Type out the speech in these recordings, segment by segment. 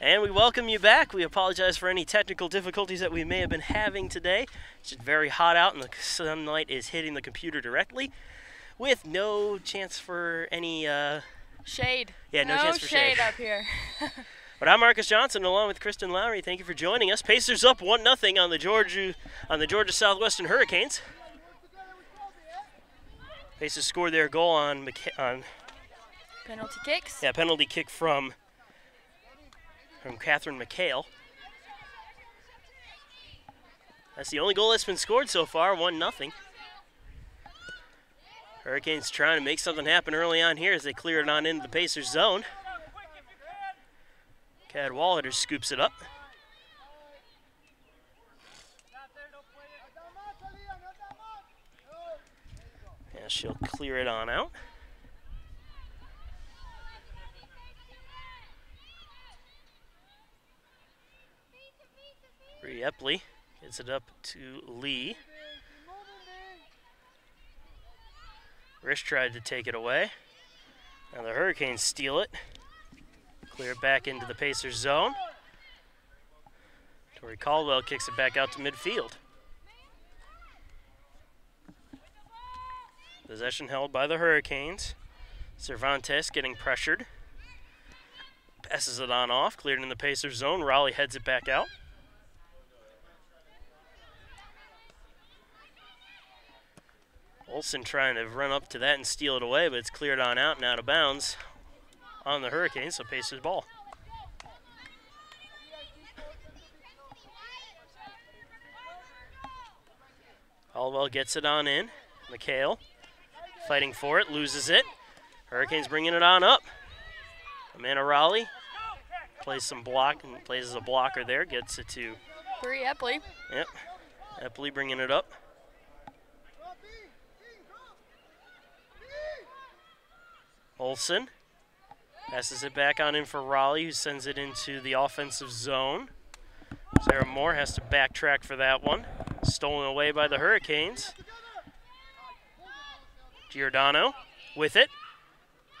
And we welcome you back. We apologize for any technical difficulties that we may have been having today. It's just very hot out and the sunlight is hitting the computer directly with no chance for any shade. Yeah, no chance for shade up here. But I'm Marcus Johnson along with Kristen Lowry. Thank you for joining us. Pacers up 1-0 on the Georgia Southwestern Hurricanes. Pacers scored their goal on penalty kicks. Yeah, penalty kick from Catherine McHale. That's the only goal that's been scored so far, 1-0. Hurricanes trying to make something happen early on here as they clear it on into the Pacers zone. Cadwallader scoops it up. Yeah, she'll clear it on out. Bree Epley gets it up to Lee. Risch tried to take it away. Now the Hurricanes steal it. Clear it back into the Pacers zone. Tori Caldwell kicks it back out to midfield. Possession held by the Hurricanes. Cervantes getting pressured. Passes it on off, cleared in the Pacers zone. Raleigh heads it back out. Olsen trying to run up to that and steal it away, but it's cleared on out and out of bounds on the Hurricanes, so Pacers ball. Caldwell gets it on in. McHale fighting for it, loses it. Hurricanes bringing it on up. Amanda Raleigh plays some block and plays as a blocker there, gets it to Bree Epley. Yep, Epley bringing it up. Olsen passes it back on in for Raleigh, who sends it into the offensive zone. Sarah Moore has to backtrack for that one. Stolen away by the Hurricanes. Giordano with it,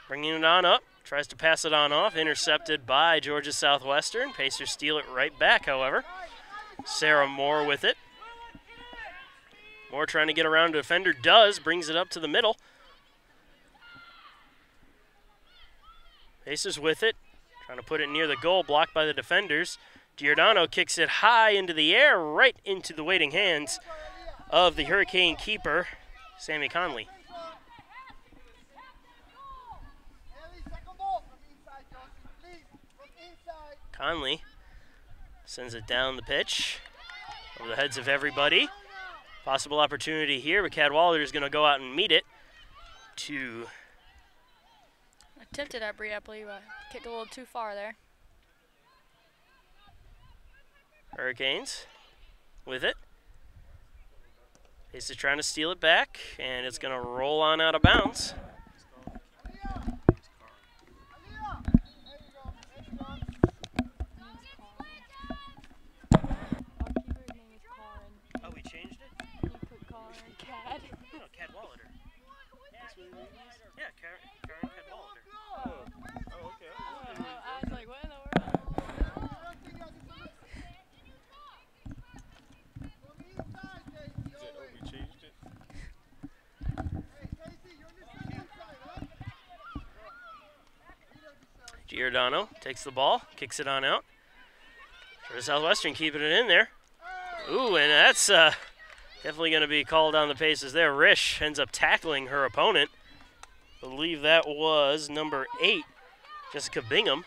bringing it on up. Tries to pass it on off, intercepted by Georgia Southwestern. Pacers steal it right back, however. Sarah Moore with it. Moore trying to get around a defender, does, brings it up to the middle. Pacers with it, trying to put it near the goal, blocked by the defenders. Giordano kicks it high into the air, right into the waiting hands of the Hurricane keeper, Sammy Conley. Conley sends it down the pitch over the heads of everybody. Possible opportunity here, but Cadwallader is going to go out and meet it to... Attempted at Bree Epley, but kicked a little too far there. Hurricanes with it. Pacers trying to steal it back, and it's going to roll on out of bounds. Oh, we changed it? You put Colin Cad. No, Cadwallader. That's what it is? Yeah, Karen Cadwallader. Oh, okay. I was like, what in the world? We changed it. Giordano takes the ball, kicks it on out. For Southwestern keeping it in there. Ooh, and that's definitely going to be called on the Pacers there. Risch ends up tackling her opponent. I believe that was number 8, Jessica Bingham.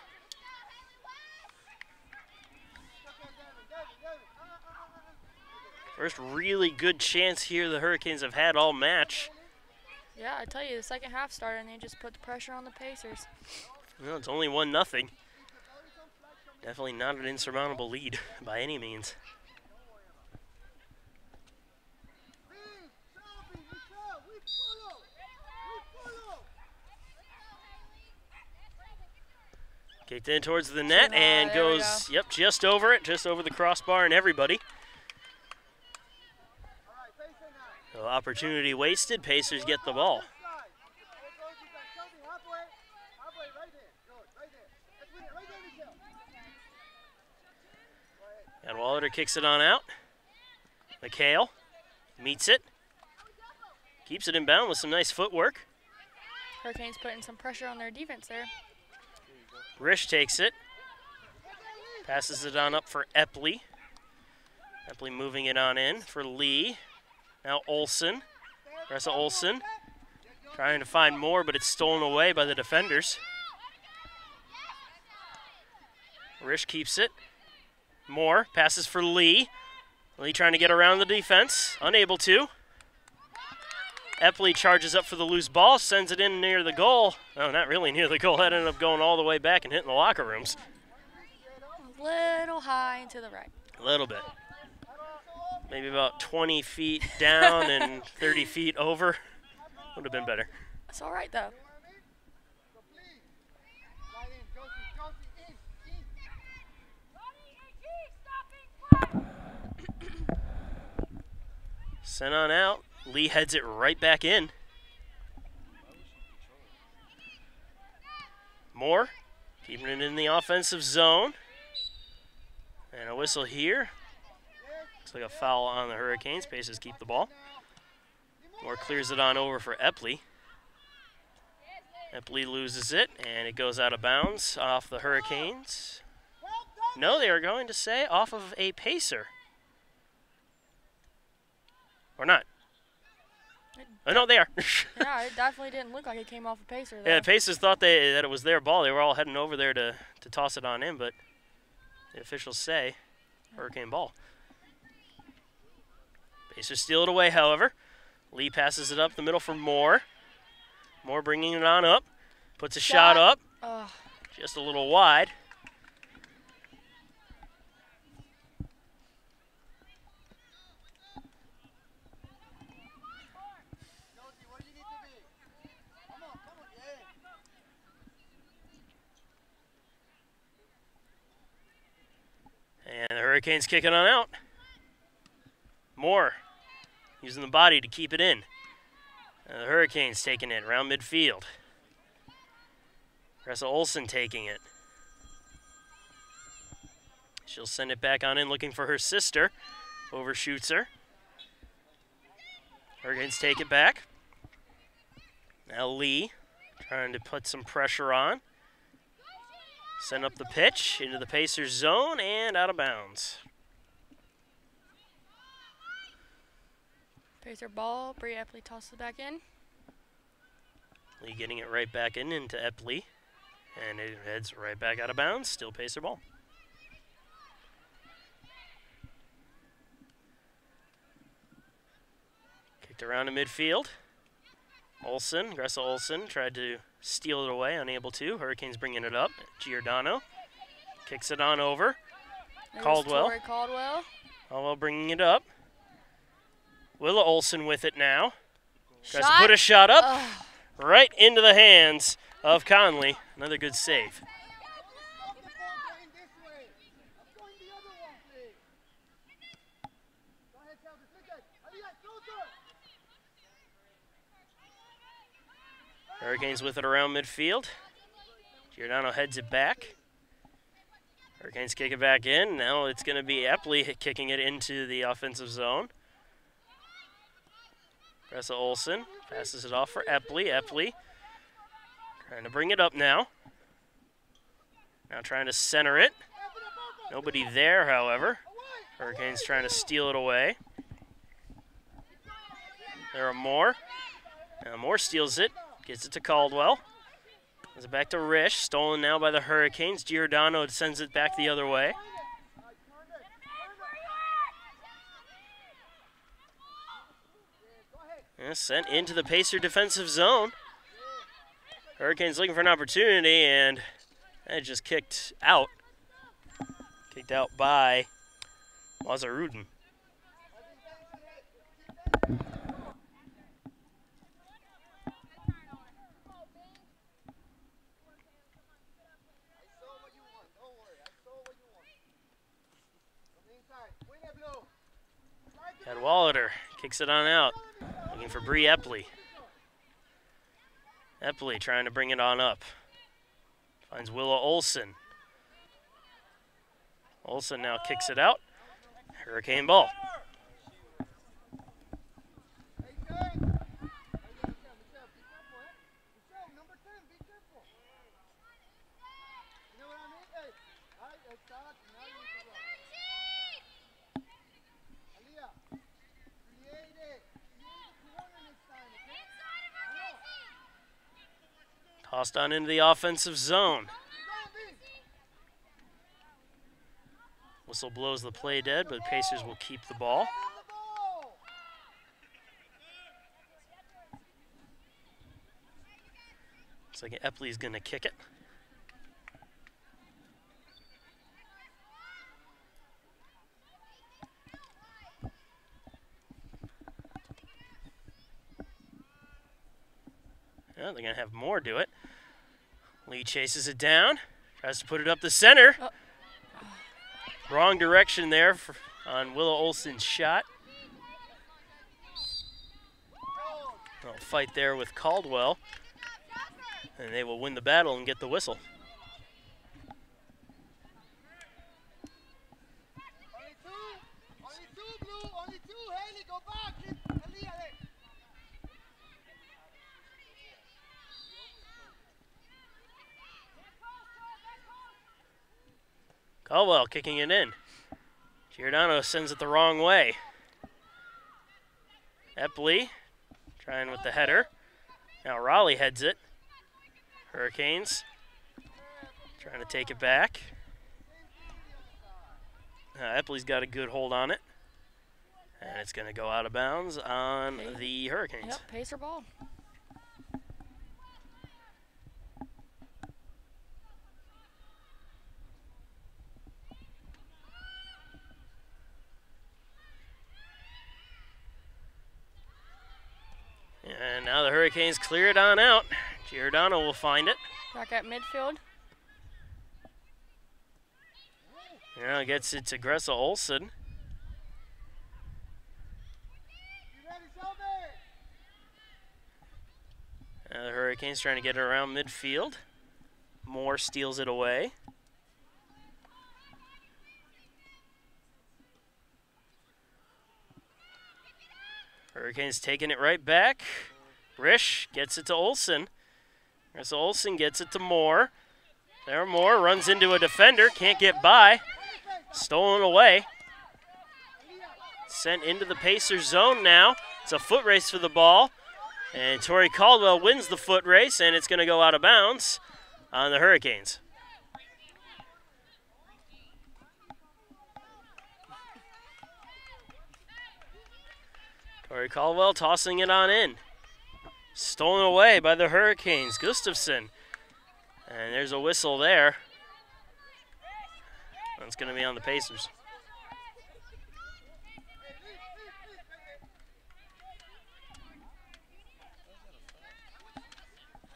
First really good chance here the Hurricanes have had all match. Yeah, I tell you, the second half started and they just put the pressure on the Pacers. Well, it's only 1-0. Definitely not an insurmountable lead by any means. Kicked in towards the net and goes, yep, just over it, just over the crossbar and everybody. So opportunity wasted, Pacers get the ball. Cadwalader kicks it on out. McHale meets it. Keeps it inbound with some nice footwork. Hurricanes putting some pressure on their defense there. Risch takes it. Passes it on up for Epley. Epley moving it on in for Lee. Now Olsen. Ressa Olsen trying to find more, but it's stolen away by the defenders. Risch keeps it. Moore passes for Lee. Lee trying to get around the defense. Unable to. Epley charges up for the loose ball, sends it in near the goal. No, not really near the goal. That ended up going all the way back and hitting the locker rooms. A little high and to the right. A little bit. Maybe about 20 feet down and 30 feet over. Would have been better. That's all right, though. Sent on out. Lee heads it right back in. Moore keeping it in the offensive zone. And a whistle here. Looks like a foul on the Hurricanes. Pacers keep the ball. Moore clears it on over for Epley. Epley loses it, and it goes out of bounds off the Hurricanes. No, they are going to say off of a Pacer. Or not. Oh, no, they are. Yeah, it definitely didn't look like it came off a Pacer, though. Yeah, the Pacers thought that it was their ball. They were all heading over there to toss it on in, but the officials say Hurricane ball. Pacers steal it away, however. Lee passes it up the middle for Moore. Moore bringing it on up. Puts a shot up. Just a little wide. And the Hurricanes kick it on out. Moore using the body to keep it in. And the Hurricanes taking it around midfield. Ressa Olsen taking it. She'll send it back on in looking for her sister. Overshoots her. Hurricanes take it back. Now Lee trying to put some pressure on. Send up the pitch into the Pacers zone and out of bounds. Pacer ball. Bree Epley tosses it back in. Lee getting it right back in into Epley. And it heads right back out of bounds. Still Pacer ball. Kicked around to midfield. Olsen, Gressa Olsen tried to steal it away, unable to. Hurricanes bringing it up. Giordano kicks it on over. Caldwell. Caldwell bringing it up. Willa Olsen with it now. Tries to put a shot up right into the hands of Conley. Another good save. Hurricanes with it around midfield. Giordano heads it back. Hurricanes kick it back in. Now it's going to be Epley kicking it into the offensive zone. Ressa Olsen passes it off for Epley. Epley trying to bring it up now. Now trying to center it. Nobody there, however. Hurricanes trying to steal it away. There are Moore. Now Moore steals it. Gets it to Caldwell. Gives it back to Risch. Stolen now by the Hurricanes. Giordano sends it back the other way. And sent into the Pacer defensive zone. Hurricanes looking for an opportunity, and it just kicked out. Kicked out by Mazarudin. Cadwalader kicks it on out, looking for Bree Epley. Epley trying to bring it on up. Finds Willa Olsen. Olsen now kicks it out. Hurricane ball. Tossed on into the offensive zone. Whistle blows the play dead, but Pacers will keep the ball. Looks like Epley's going to kick it. Yeah, they're going to have more do it. Lee chases it down, tries to put it up the center. Oh. Wrong direction there on Willow Olson's shot. Little fight there with Caldwell, and they will win the battle and get the whistle. Caldwell kicking it in. Giordano sends it the wrong way. Epley trying with the header. Now Raleigh heads it. Hurricanes trying to take it back. Epley's got a good hold on it. And it's going to go out of bounds on the Hurricanes. Yep, Pacer ball. And now the Hurricanes clear it on out. Giordano will find it. Back at midfield. Now gets it to Gressa Olson. The Hurricanes trying to get it around midfield. Moore steals it away. Hurricanes taking it right back. Risch gets it to Olson. Gressa Olson gets it to Moore. There Moore runs into a defender, can't get by. Stolen away. Sent into the Pacers zone now. It's a foot race for the ball. And Torrey Caldwell wins the foot race, and it's going to go out of bounds on the Hurricanes. Torrey Caldwell tossing it on in. Stolen away by the Hurricanes. Gustafson. And there's a whistle there. That's going to be on the Pacers.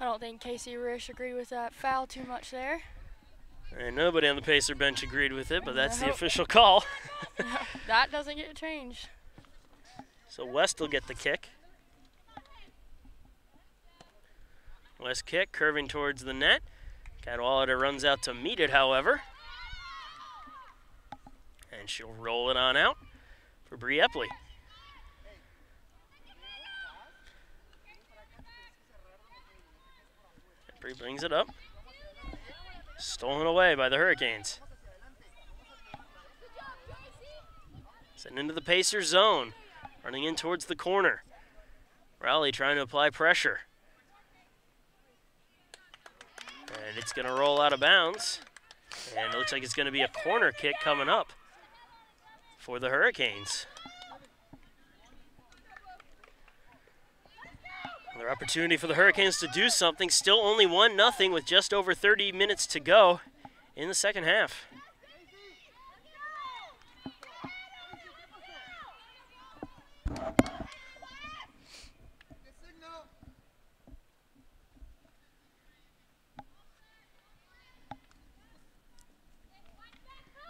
I don't think Casey Risch agreed with that foul too much there. And nobody on the Pacer bench agreed with it, but that's the official call. That doesn't get changed. So West will get the kick. West kick, curving towards the net. Cadwallader runs out to meet it, however. And she'll roll it on out for Bree Epley. Bree brings it up. Stolen away by the Hurricanes. Sent into the Pacers zone. Running in towards the corner. Raleigh trying to apply pressure. And it's going to roll out of bounds. And it looks like it's going to be a corner kick coming up for the Hurricanes. Another opportunity for the Hurricanes to do something. Still only 1-0 with just over 30 minutes to go in the second half.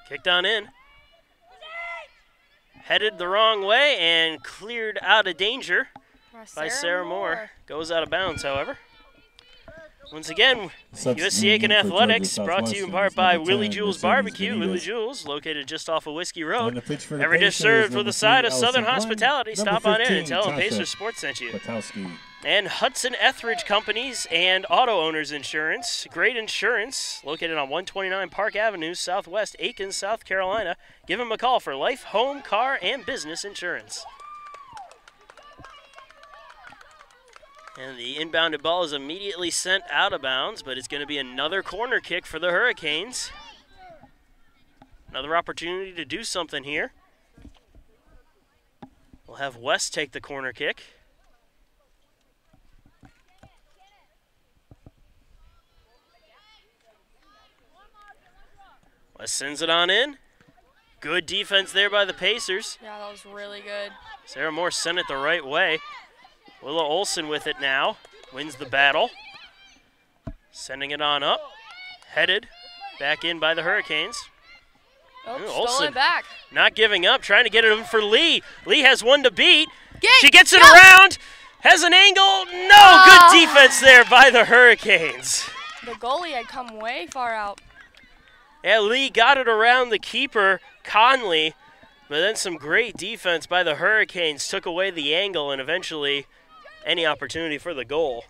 Kicked on in. Headed the wrong way and cleared out of danger by Sarah Moore. Goes out of bounds, however. Once again, USC Substituting Aiken in for Athletics, Georgia brought to you in Southwestern part is by number Willie 10, Jules Mercedes Barbecue. Willie Benitez. Jules, located just off of Whiskey On Road. the pitch for the Every dish Pacers, served with number a side of 3, Southern Allison hospitality. Glenn. Stop Number on in and 15, tell them Tasha Pacers Sports sent you. Patowski. And Hudson Etheridge Companies and Auto Owners Insurance. Great insurance, located on 129 Park Avenue, Southwest Aiken, South Carolina. Give them a call for life, home, car, and business insurance. And the inbounded ball is immediately sent out of bounds, but it's going to be another corner kick for the Hurricanes. Another opportunity to do something here. We'll have West take the corner kick. West sends it on in. Good defense there by the Pacers. Yeah, that was really good. Sarah Moore sent it the right way. Willow Olson with it now. Wins the battle. Sending it on up. Headed back in by the Hurricanes. Oh, Olsen stole it back. not giving up, trying to get it in for Lee. Lee has one to beat. Get, She gets it go. around. Has an angle. No, good defense there by the Hurricanes. The goalie had come way far out. Yeah, Lee got it around the keeper, Conley, but then some great defense by the Hurricanes took away the angle and eventually any opportunity for the goal.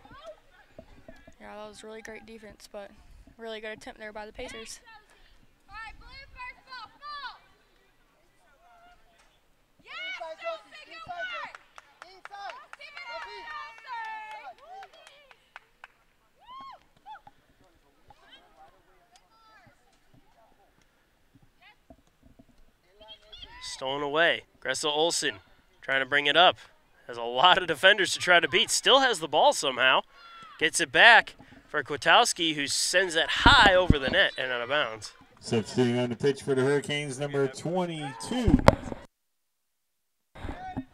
Yeah, that was really great defense, but really good attempt there by the Pacers. Stolen away. Gressa Olsen trying to bring it up. Has a lot of defenders to try to beat. Still has the ball somehow. Gets it back for Kwiatkowski, who sends it high over the net and out of bounds. Substituting on the pitch for the Hurricanes, number 22,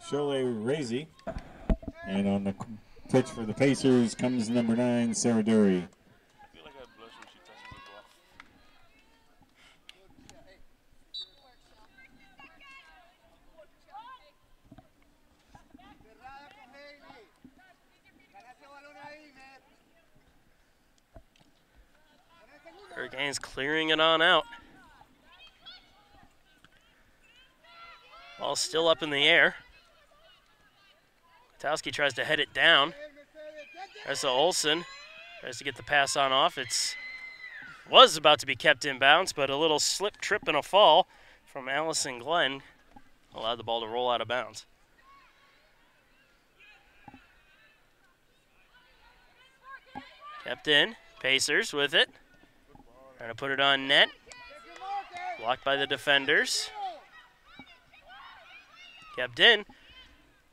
Shole Razy. And on the pitch for the Pacers comes number 9, Sarah Dury. I feel like I blush when she touches the ball. Hurricanes clearing it on out. Ball still up in the air. Kwiatkowski tries to head it down. Gressa Olsen tries to get the pass on off. Was about to be kept in bounds, but a little slip, trip, and a fall from Allison Glenn allowed the ball to roll out of bounds. Kept in. Pacers with it. Trying to put it on net. Blocked by the defenders. Kept in.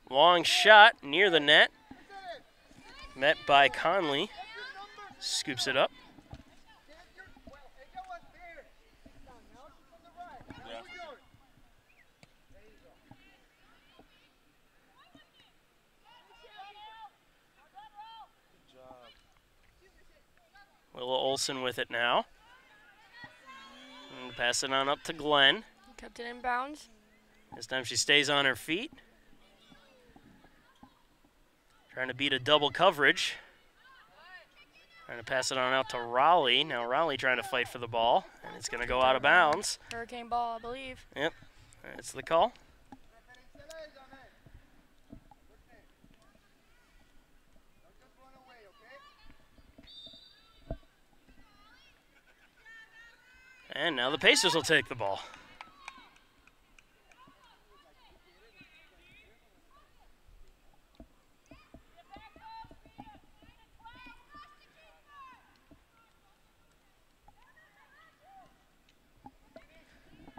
Long shot near the net. Met by Conley. Scoops it up. Willow Olsen with it now. And pass it on up to Glenn. Kept it in bounds. This time she stays on her feet. Trying to beat a double coverage. Trying to pass it on out to Raleigh. Now Raleigh trying to fight for the ball. And it's going to go out of bounds. Hurricane ball, I believe. Yep, that's the call. And now the Pacers will take the ball.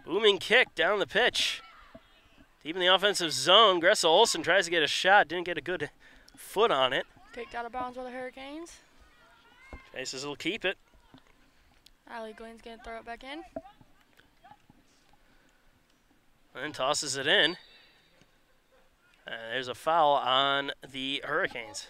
Booming kick down the pitch. Deep in the offensive zone, Gressa Olsen tries to get a shot. Didn't get a good foot on it. Kicked out of bounds by the Hurricanes. Pacers will keep it. Allie Glenn's going to throw it back in. And tosses it in. There's a foul on the Hurricanes.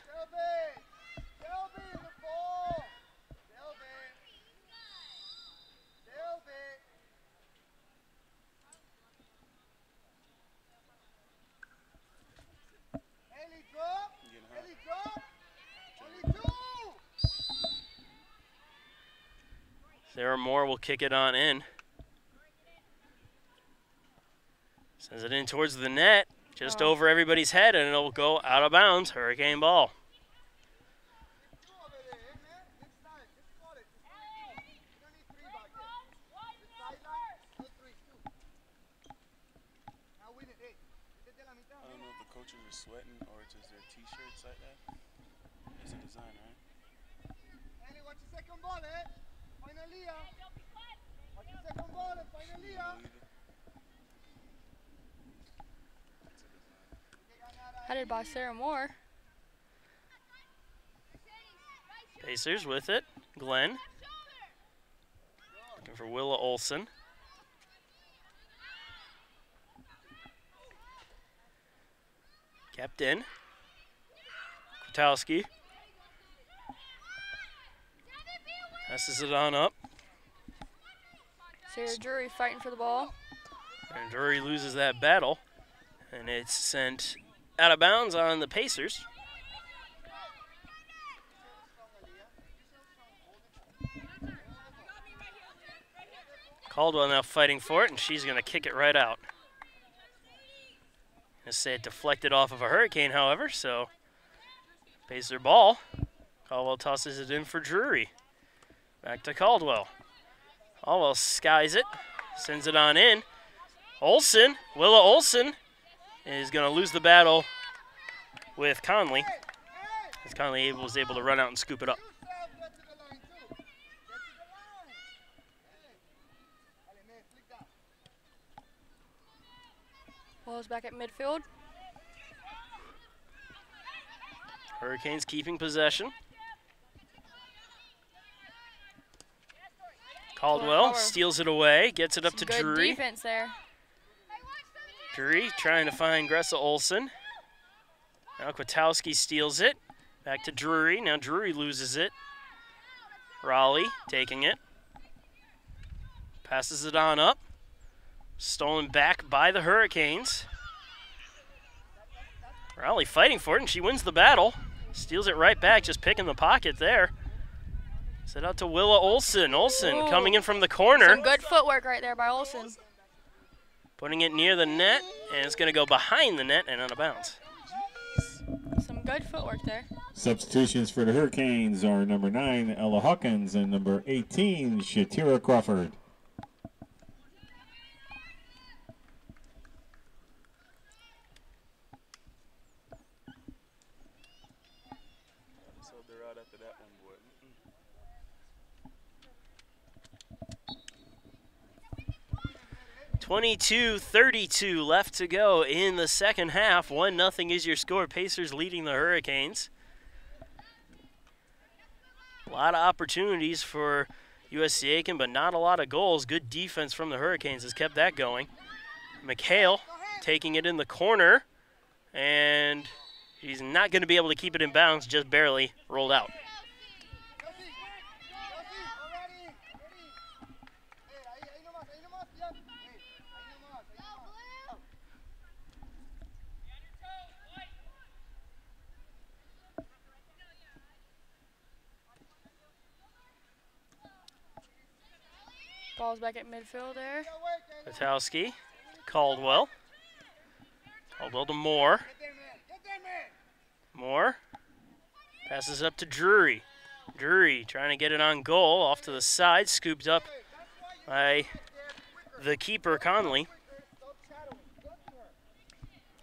Sarah Moore will kick it on in. Sends it in towards the net, just over everybody's head, and it'll go out of bounds. Hurricane ball. I don't know if the coaches are sweating or it's just their t-shirts like that. It's a design, right? Watch the second ball, Finally, watch the second ball, finally. Headed by Sarah Moore. Pacers with it. Glenn. Looking for Willa Olson. Kept in. Kwiatkowski. Passes it on up. Sarah Drury fighting for the ball. And Drury loses that battle. And it's sent out of bounds on the Pacers. Caldwell now fighting for it, and she's going to kick it right out. Gonna say it deflected off of a Hurricane, however, so Pacer ball. Caldwell tosses it in for Drury. Back to Caldwell. Caldwell skies it, sends it on in. Olson, Willa Olson, is going to lose the battle with Conley, as Conley was able to run out and scoop it up. Ball's back at midfield. Hurricanes keeping possession. Caldwell steals it away, gets it up to Good Drury. defense there. Drury trying to find Gressa Olson. Now Kwiatkowski steals it. Back to Drury. Now Drury loses it. Raleigh taking it. Passes it on up. Stolen back by the Hurricanes. Raleigh fighting for it, and she wins the battle. Steals it right back, just picking the pocket there. Set out to Willa Olson. Olson coming in from the corner. Some good footwork right there by Olson. Putting it near the net, and it's going to go behind the net and out of bounds. Some good footwork there. Substitutions for the Hurricanes are number 9, Ella Hawkins, and number 18, Shatira Crawford. So they're out after that one, boy. 22-32 left to go in the second half. 1-0 is your score. Pacers leading the Hurricanes. A lot of opportunities for USC Aiken, but not a lot of goals. Good defense from the Hurricanes has kept that going. McHale taking it in the corner, and he's not going to be able to keep it in bounds, just barely rolled out. Ball's back at midfield there. Kwiatkowski, Caldwell. Caldwell to Moore. Moore passes up to Drury. Drury trying to get it on goal, off to the side, scooped up by the keeper, Conley.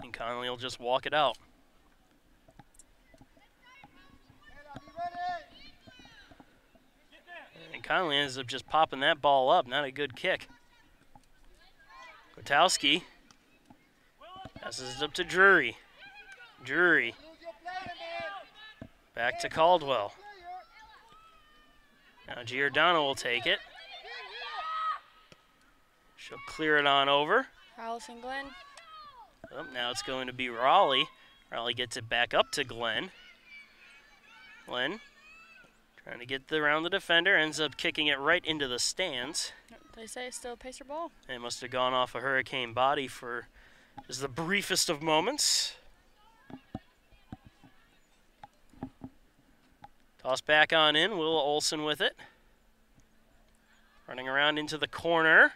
And Conley will just walk it out. And Conley ends up just popping that ball up. Not a good kick. Kwiatkowski passes it up to Drury. Drury back to Caldwell. Now Giordano will take it. She'll clear it on over. Allison Glenn. Oh, now it's going to be Raleigh. Raleigh gets it back up to Glenn. Glenn trying to get around the defender, ends up kicking it right into the stands. They say it's still a Pacer ball. It must have gone off a Hurricane body for just the briefest of moments. Toss back on in, Willa Olson with it. Running around into the corner.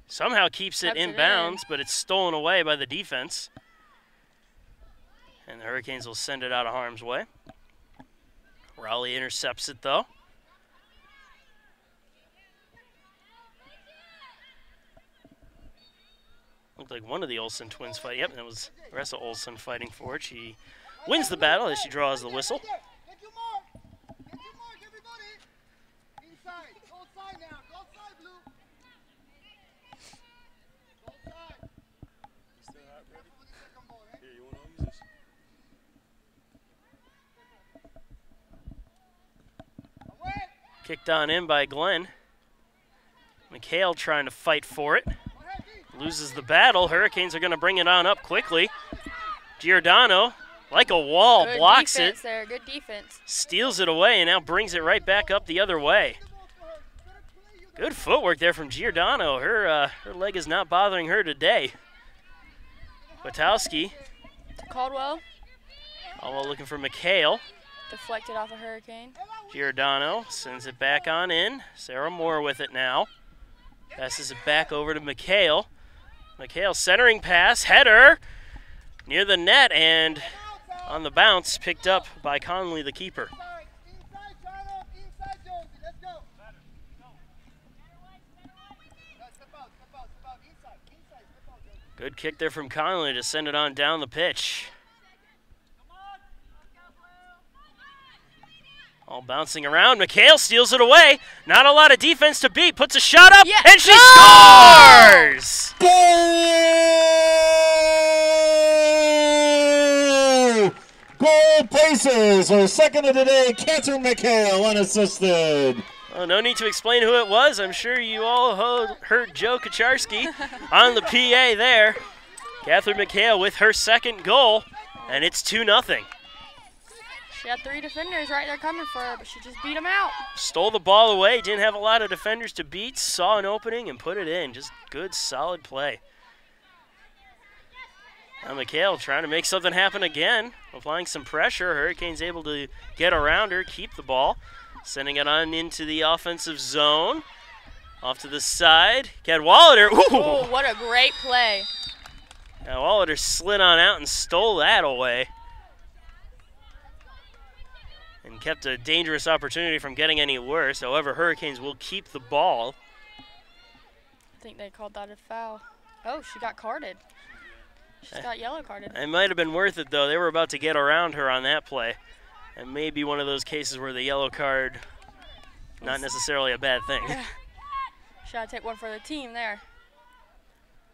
Somehow keeps it Kept it inbounds, but it's stolen away by the defense. And the Hurricanes will send it out of harm's way. Raleigh intercepts it, though. Looked like one of the Olsen twins fight. Yep, that was Ressa Olsen fighting for it. She wins the battle as she draws the whistle. Get your mark! Get your mark, everybody! Inside. Go side now. Go side, Blue. Go side. You still hot, ready? Careful with the second ball, eh? Here, you want to use this? Away! Kicked on in by Glenn. McHale trying to fight for it. Loses the battle. Hurricanes are going to bring it on up quickly. Giordano, like a wall, Good blocks defense it, there. Good defense. steals it away, and now brings it right back up the other way. Good footwork there from Giordano. Her leg is not bothering her today. Witowski, To Caldwell. all looking for McHale. Deflected off a Hurricane. Giordano sends it back on in. Sarah Moore with it now. Passes it back over to McHale. McHale centering pass, header near the net, and on the bounce, picked up by Conley, the keeper. Inside, Charlotte. Inside, Josie. Let's go. Step out. Inside. Step out, Josie. Good kick there from Conley to send it on down the pitch. All bouncing around. McHale steals it away. Not a lot of defense to beat. Puts a shot up, Yeah. and she Goal! scores! Goal! Goal Pacers, our second of the day, Catherine McHale, unassisted. Oh, no need to explain who it was. I'm sure you all heard Joe Kacharski on the PA there. Catherine McHale with her second goal, and it's 2-0. She had 3 defenders right there coming for her, but she just beat them out. Stole the ball away, didn't have a lot of defenders to beat, saw an opening and put it in. Just good, solid play. Now McHale trying to make something happen again, applying some pressure. Hurricanes able to get around her, keep the ball, sending it on into the offensive zone. Off to the side, Cadwallader. Oh, what a great play. Cadwallader slid on out and stole that away. And kept a dangerous opportunity from getting any worse. However, Hurricanes will keep the ball. I think they called that a foul. Oh, she got carded. She's got yellow carded. It might have been worth it, though. They were about to get around her on that play. And maybe one of those cases where the yellow card, not necessarily a bad thing. Should I take one for the team there?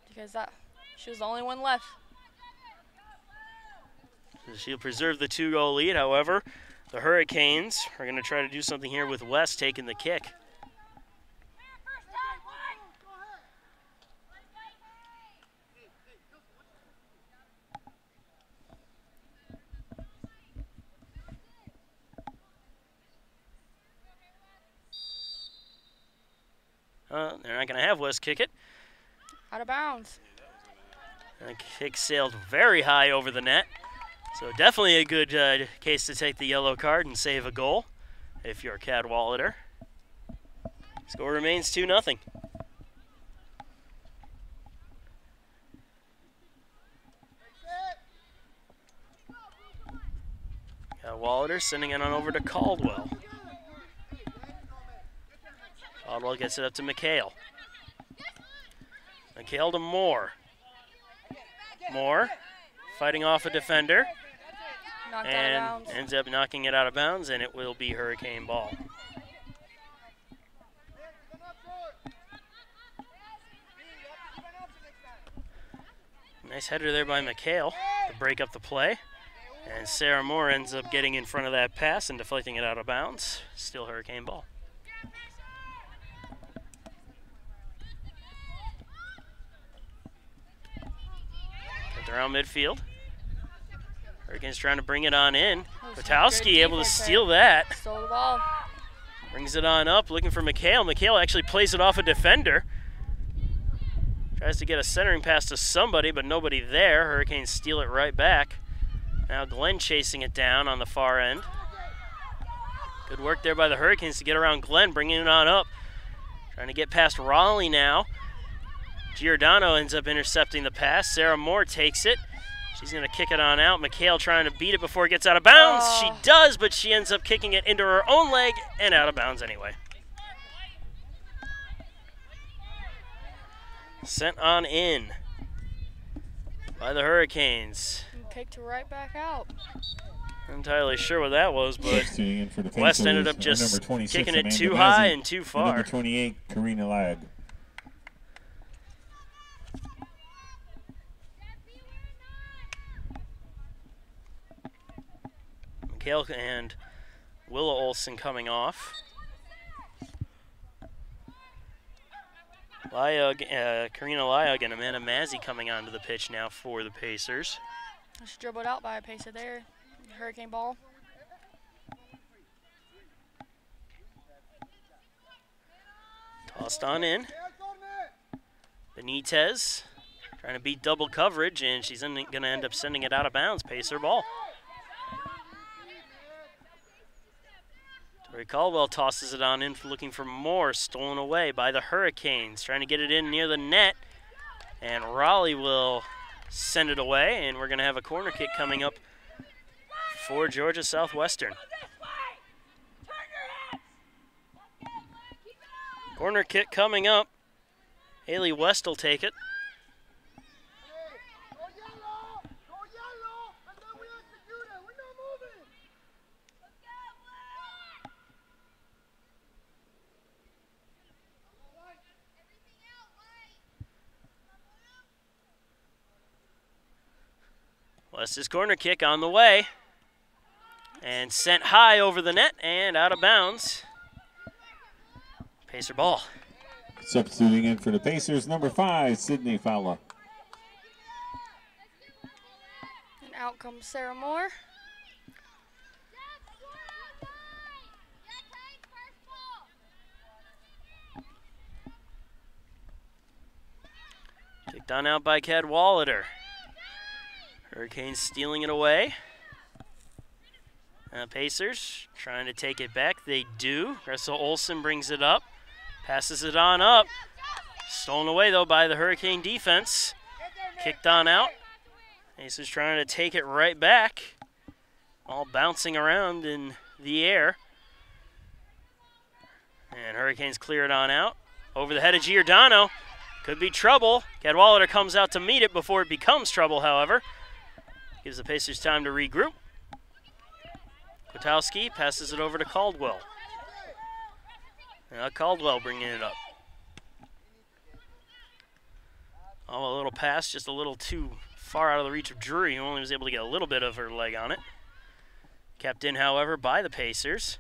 Because she was the only one left. She'll preserve the 2-goal lead, however. The Hurricanes are going to try to do something here with West taking the kick. They're not going to have West kick it. Out of bounds. The kick sailed very high over the net. So definitely a good case to take the yellow card and save a goal if you're Cadwallader. Score remains 2-0. Cadwallader sending it on over to Caldwell. Caldwell gets it up to McHale. McHale to Moore. Moore fighting off a defender. Knocked out of And bounds. ends up knocking it out of bounds, and it will be Hurricane ball. Nice header there by McHale to break up the play. And Sarah Moore ends up getting in front of that pass and deflecting it out of bounds. Still Hurricane ball. Kept around midfield. Hurricanes trying to bring it on in. Good Witowski able to defense there. steal that. Stole the ball. Brings it on up, looking for McHale. McHale actually plays it off a defender. Tries to get a centering pass to somebody, but nobody there. Hurricanes steal it right back. Now Glenn chasing it down on the far end. Good work there by the Hurricanes to get around Glenn, bringing it on up. Trying to get past Raleigh now. Giordano ends up intercepting the pass. Sarah Moore takes it. She's going to kick it on out. McHale trying to beat it before it gets out of bounds. Oh. She does, but she ends up kicking it into her own leg and out of bounds anyway. Sent on in by the Hurricanes. And kicked right back out. Not entirely sure what that was, but Substituting in for the West ended Pacers, up just number 26, kicking it Amanda too Mazzi, high and too and far. number 28, Karina Lag. McHale and Willa Olson coming off. Karina Lyog and Amanda Mazzi coming onto the pitch now for the Pacers. She dribbled out by a pacer there. Hurricane ball. Tossed on in. Benitez trying to beat double coverage, and she's going to end up sending it out of bounds. Pacer ball. Tori Caldwell tosses it on in, looking for more. Stolen away by the Hurricanes. Trying to get it in near the net. And Raleigh will send it away, and we're going to have a corner kick coming up for Georgia Southwestern. Corner kick coming up. Haley West will take it. West's corner kick on the way. And sent high over the net and out of bounds. Pacer ball. Substituting in for the Pacers, number 5, Sydney Fowler. And out comes Sarah Moore. Kicked on out by Cadwallader. Hurricanes stealing it away. Pacers trying to take it back. They do. Gressel Olsen brings it up. Passes it on up. Stolen away, though, by the Hurricane defense. Kicked on out. Pacers trying to take it right back. All bouncing around in the air. And Hurricanes clear it on out. Over the head of Giordano. Could be trouble. Cadwallader comes out to meet it before it becomes trouble, however. Gives the Pacers time to regroup. Kwiatkowski passes it over to Caldwell. Now Caldwell bringing it up. Oh, a little pass, just a little too far out of the reach of Drury, who only was able to get a little bit of her leg on it. Kept in, however, by the Pacers.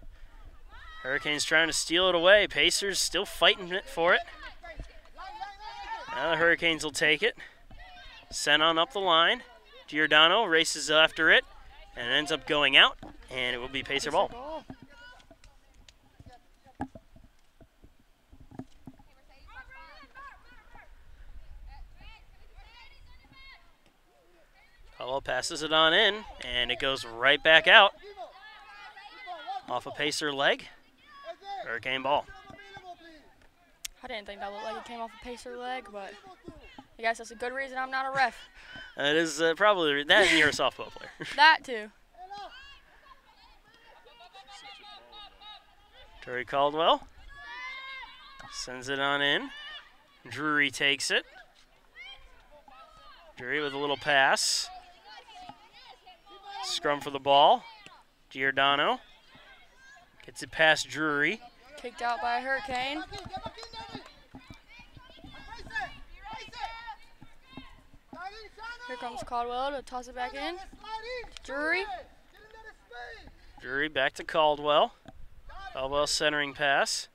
Hurricanes trying to steal it away. Pacers still fighting it for it. Now the Hurricanes will take it. Sent on up the line. Giordano races after it and ends up going out, and it will be Pacer ball. Caldwell passes it on in, and it goes right back out. Off a Pacer leg. Hurricane ball. I didn't think that looked like it came off a pacer leg, but I guess that's a good reason I'm not a ref. It is probably that, and you're a softball player. That too. Tori Caldwell sends it on in. Drury takes it. Drury with a little pass. Scrum for the ball. Giordano gets it past Drury. Kicked out by a Hurricane. Here comes Caldwell to toss it back in. Drury. Drury back to Caldwell. Caldwell centering pass.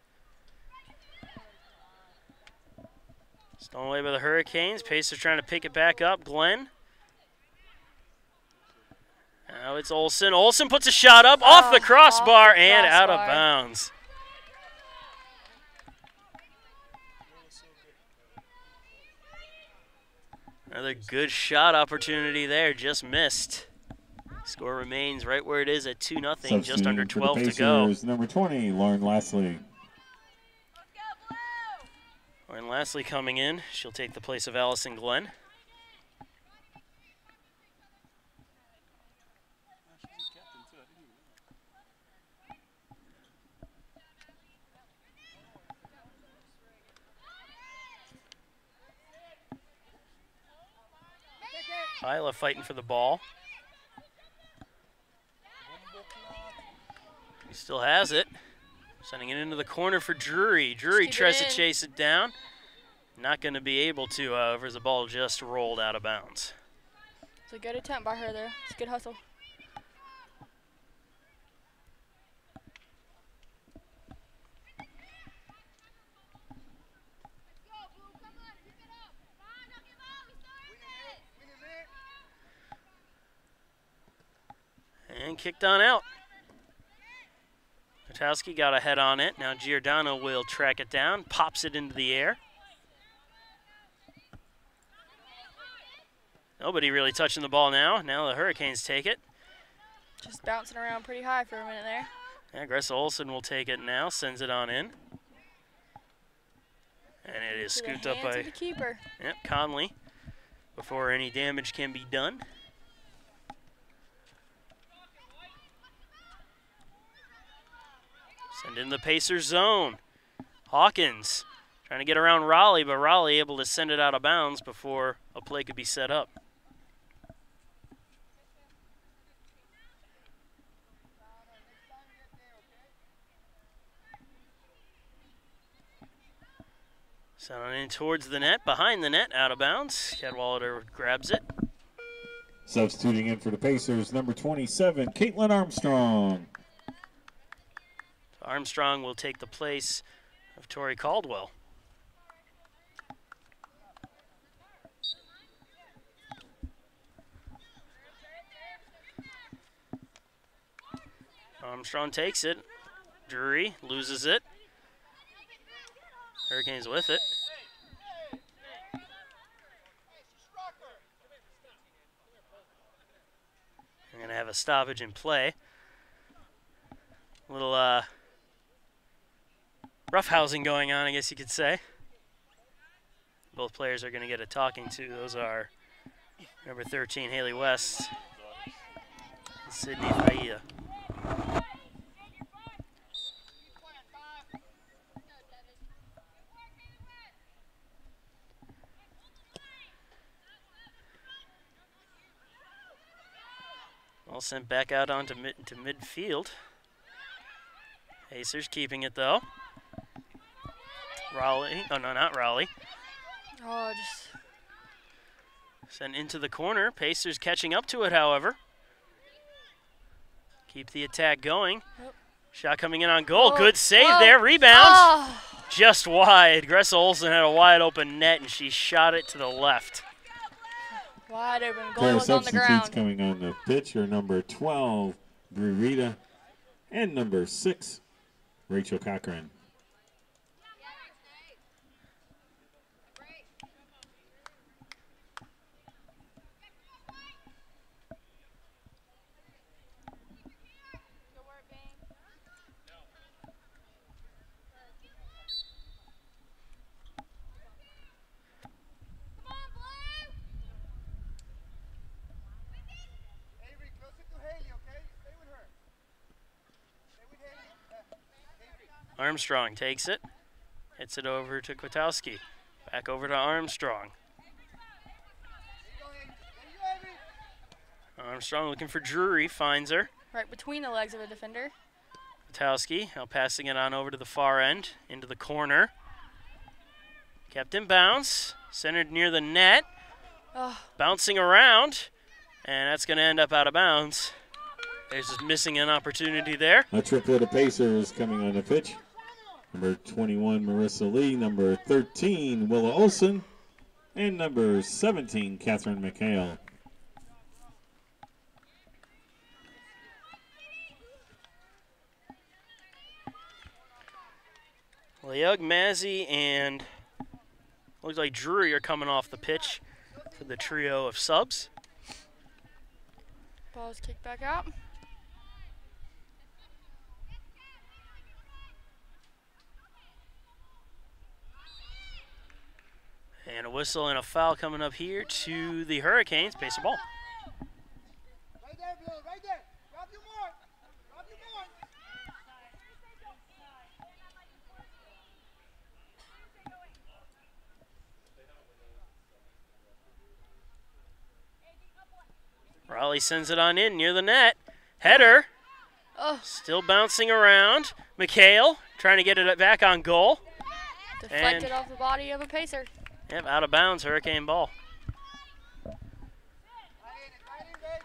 Stolen away by the Hurricanes. Pacers trying to pick it back up. Glenn. Now it's Olsen. Olsen puts a shot up off the crossbar and out of bounds. Another good shot opportunity there, just missed. Score remains right where it is at 2-0, just under 12 to go. Number 20, Lauren Leslie. Lauren Lastly coming in. She'll take the place of Allison Glenn. She's a captain too. I didn't even know. Isla fighting for the ball. He still has it. Sending it into the corner for Drury. Drury tries to chase it down. Not going to be able to, however, as the ball just rolled out of bounds. It's a good attempt by her there. It's a good hustle. And kicked on out. Kwiatkowski got a head on it. Now Giordano will track it down, pops it into the air. Nobody really touching the ball now. Now the Hurricanes take it. Just bouncing around pretty high for a minute there. Yeah, Gressa Olsen will take it now, sends it on in. And it is scooped up by the keeper. Yep, Conley before any damage can be done. Send in the Pacers zone. Hawkins trying to get around Raleigh, but Raleigh able to send it out of bounds before a play could be set up. Sent on in towards the net, behind the net, out of bounds. Cadwallader grabs it. Substituting in for the Pacers, number 27, Caitlin Armstrong. Armstrong will take the place of Tori Caldwell. Armstrong takes it. Drury loses it. Hurricanes with it. We're going to have a stoppage in play. A little roughhousing going on, I guess you could say. Both players are going to get a talking to. Those are number 13, Haley West, and Sydney Faia. All sent back out onto midfield. Pacers keeping it though. Raleigh, oh no, not Raleigh. Oh, just sent into the corner. Pacers catching up to it, however. Keep the attack going. Yep. Shot coming in on goal. Oh. Good save Oh. there. Rebound. Oh. Just wide. Gressa Olsen had a wide open net and she shot it to the left. Wide open. Pair Goal of was on the substitutes ground. coming on the pitch are number 12, Brurita, and number 6, Rachel Cochran. Avery, close it to Haley, okay? Stay with her. Stay with Haley. Avery. Armstrong takes it. Hits it over to Kwiatkowski. Back over to Armstrong. There you go, Haley. There you, Avery. Armstrong looking for Drury. Finds her. Right between the legs of a defender. Kwiatkowski now passing it on over to the far end, into the corner. Kept in bounds, centered near the net, Oh, bouncing around, and that's going to end up out of bounds. There's just missing an opportunity there. A triplet of Pacers coming on the pitch. Number 21, Marissa Lee. Number 13, Willa Olsen. And number 17, Catherine McHale. Leog, Mazzy, and looks like Drury are coming off the pitch for the trio of subs. ball's kicked back out. And a whistle and a foul coming up here to the Hurricanes. Pacer ball. Right there, Blue, right there. Grab your mark. Grab your mark. Raleigh sends it on in near the net. Header. Oh, Still bouncing around. McHale trying to get it back on goal. deflected off the body of a Pacer. Yep, out of bounds, Hurricane ball. Right in, babe.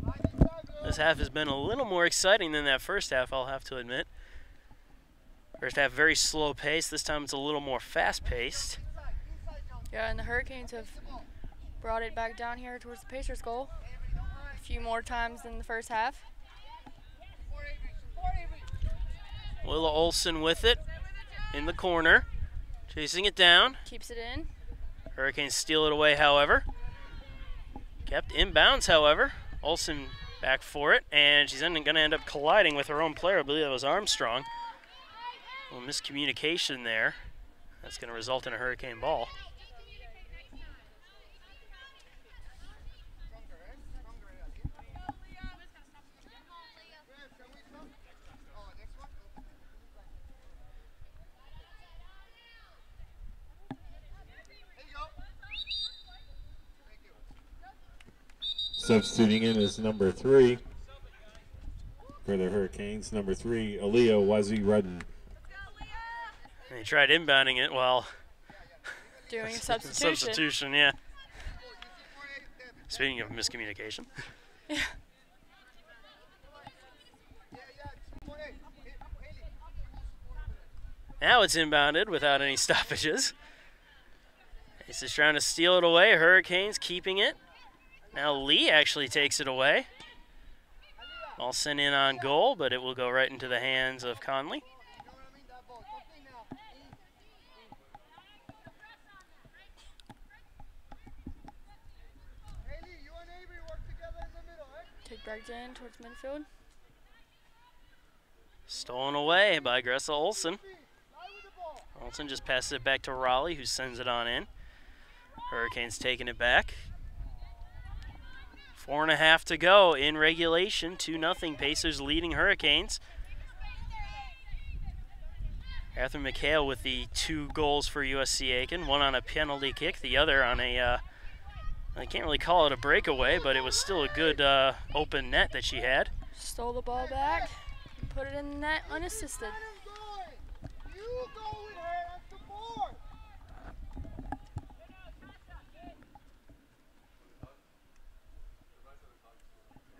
Right inside, Blue. This half has been a little more exciting than that first half, I'll have to admit. First half, very slow pace. This time it's a little more fast-paced. Inside, John. Yeah, and the Hurricanes have brought it back down here towards the Pacers' goal a few more times than the first half. Support Avery. Support Avery. Willa Olson with it in the corner, chasing it down. Keeps it in. Hurricanes steal it away, however. Kept inbounds, however. Olson back for it, and she's going to end up colliding with her own player. I believe that was Armstrong. A little miscommunication there. That's going to result in a Hurricane ball. Substituting in is number 3 for the Hurricanes. Number 3, Aaliyah Wazee-Rudden. They tried inbounding it while Doing a substitution. substitution, yeah. Speaking of miscommunication. Now it's inbounded without any stoppages. Ace is trying to steal it away. Hurricanes keeping it. Now Lee actually takes it away. All sent in on goal, but it will go right into the hands of Conley. Take back in towards midfield. Stolen away by Gressa Olson. Olson just passes it back to Raleigh, who sends it on in. Hurricanes taking it back. 4.5 to go in regulation. 2-0 Pacers leading Hurricanes. Catherine McHale with the 2 goals for USC Aiken. One on a penalty kick, the other on a, I can't really call it a breakaway, but it was still a good open net that she had. Stole the ball back and put it in the net unassisted. You go with her and support.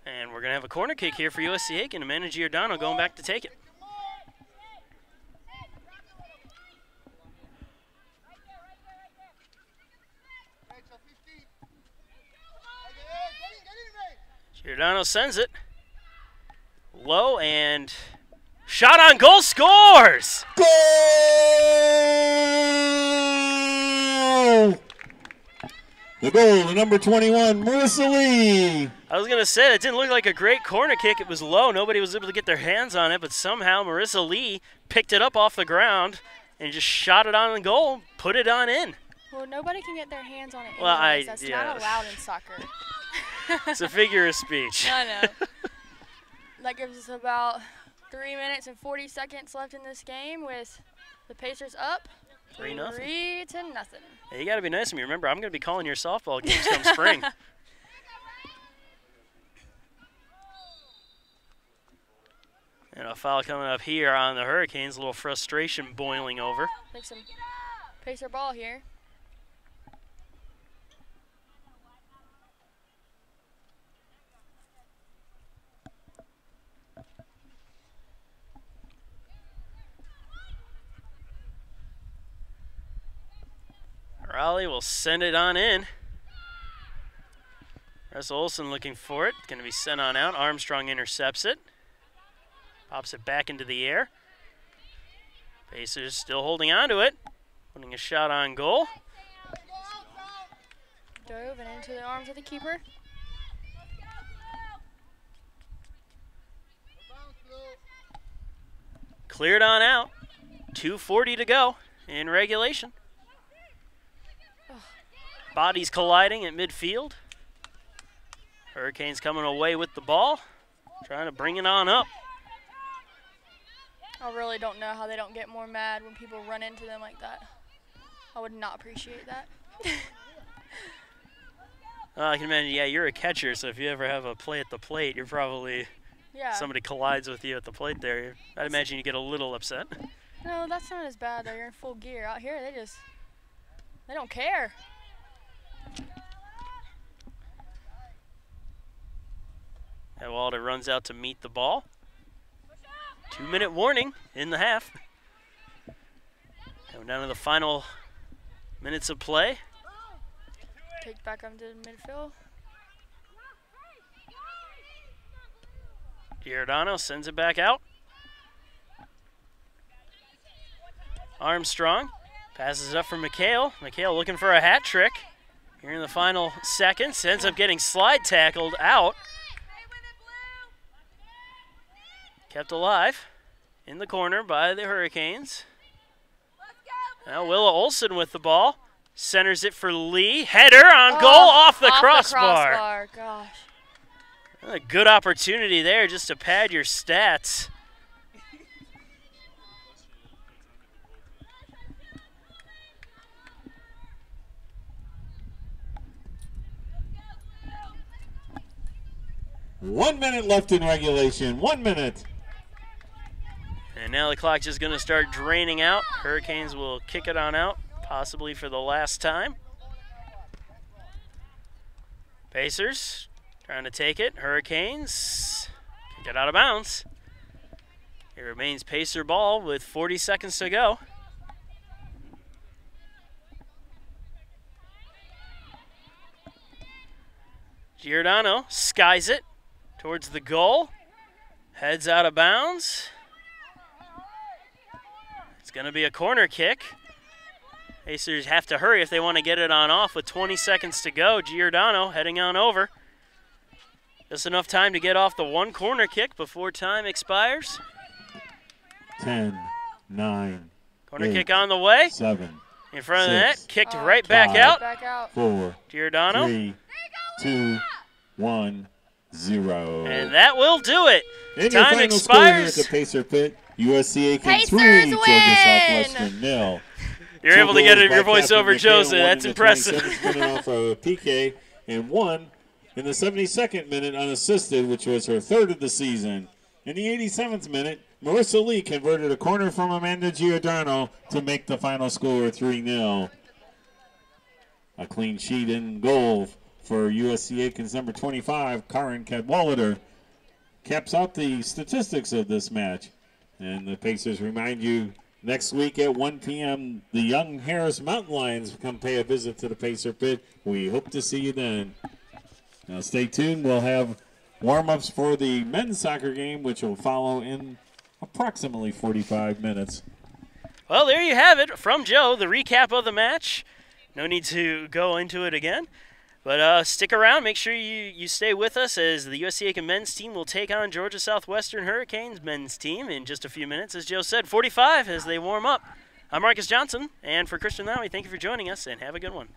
And we're going to have a corner kick here for USC Aiken. Amanda Giordano going back to take it. Giordano sends it. Low and shot on goal, scores! Goal! The goal to number 21, Marissa Lee. I was going to say, it didn't look like a great corner kick. It was low. Nobody was able to get their hands on it, but somehow Marissa Lee picked it up off the ground and just shot it on the goal, put it on in. Well, nobody can get their hands on it anyways. Well, That's yeah. not allowed in soccer. It's a figure of speech. I know. That gives us about 3 minutes and 40 seconds left in this game with the Pacers up 3-0. 3 to nothing. Hey, you got to be nice to me. Remember, I'm going to be calling your softball games come spring. And a foul coming up here on the Hurricanes. A little frustration boiling over. Take some Pacer ball here. Raleigh will send it on in. Russ Olson looking for it. Going to be sent on out. Armstrong intercepts it. Pops it back into the air. Pacers still holding on to it. Putting a shot on goal. Dove and into the arms of the keeper. Cleared on out. 2:40 to go in regulation. Bodies colliding at midfield. Hurricanes coming away with the ball, trying to bring it on up. I really don't know how they don't get more mad when people run into them like that. I would not appreciate that. I can imagine, yeah, you're a catcher, so if you ever have a play at the plate, you're probably, Yeah. somebody collides with you at the plate there. I'd imagine you get a little upset. No, that's not as bad though. You're in full gear. Out here, they don't care. Walter runs out to meet the ball. 2-minute warning in the half. Coming down to the final minutes of play. Take back up to midfield. Giordano sends it back out. Armstrong passes it up for McHale. McHale looking for a hat trick. Here in the final seconds, ends up getting slide tackled out. Kept alive in the corner by the Hurricanes. Now Willa Olson with the ball. Centers it for Lee. Header on goal off the crossbar. Gosh. A good opportunity there just to pad your stats. One minute left in regulation. 1 minute. And now the clock just going to start draining out. Hurricanes will kick it on out, possibly for the last time. Pacers trying to take it. Hurricanes kick it out of bounds. It remains Pacer ball with 40 seconds to go. Giordano skies it towards the goal. Heads out of bounds. It's going to be a corner kick. Pacers have to hurry if they want to get it on off with 20 seconds to go. Giordano heading on over. Just enough time to get off the one corner kick before time expires. 10, 9, Corner 8, kick on the way. 7, In front of the 6, net. Kicked right back 5, out. Back out. 4, Giordano. 3, 2, 1, 0. And that will do it. And your Time final score here at expires. the Pacer Pit. USC Aiken Pacers 3, win! Georgia Southwestern 0. You're able to get it, your voiceover, Joseph. That's impressive. 27th minute off of a PK, and 1 in the 72nd minute unassisted, which was her third of the season. In the 87th minute, Marissa Lee converted a corner from Amanda Giordano to make the final score 3-0. A clean sheet in goal for USC Aiken's number 25, Karen Cadwallader, caps out the statistics of this match. And the Pacers remind you, next week at 1 p.m., the Young Harris Mountain Lions come pay a visit to the Pacer Pit. We hope to see you then. Now stay tuned. We'll have warm-ups for the men's soccer game, which will follow in approximately 45 minutes. Well, there you have it from Joe, the recap of the match. No need to go into it again. But stick around. Make sure you stay with us as the USC Aiken men's team will take on Georgia Southwestern Hurricanes men's team in just a few minutes. As Joe said, 45 as they warm up. I'm Marcus Johnson, and for Christian Lally, thank you for joining us, and have a good one.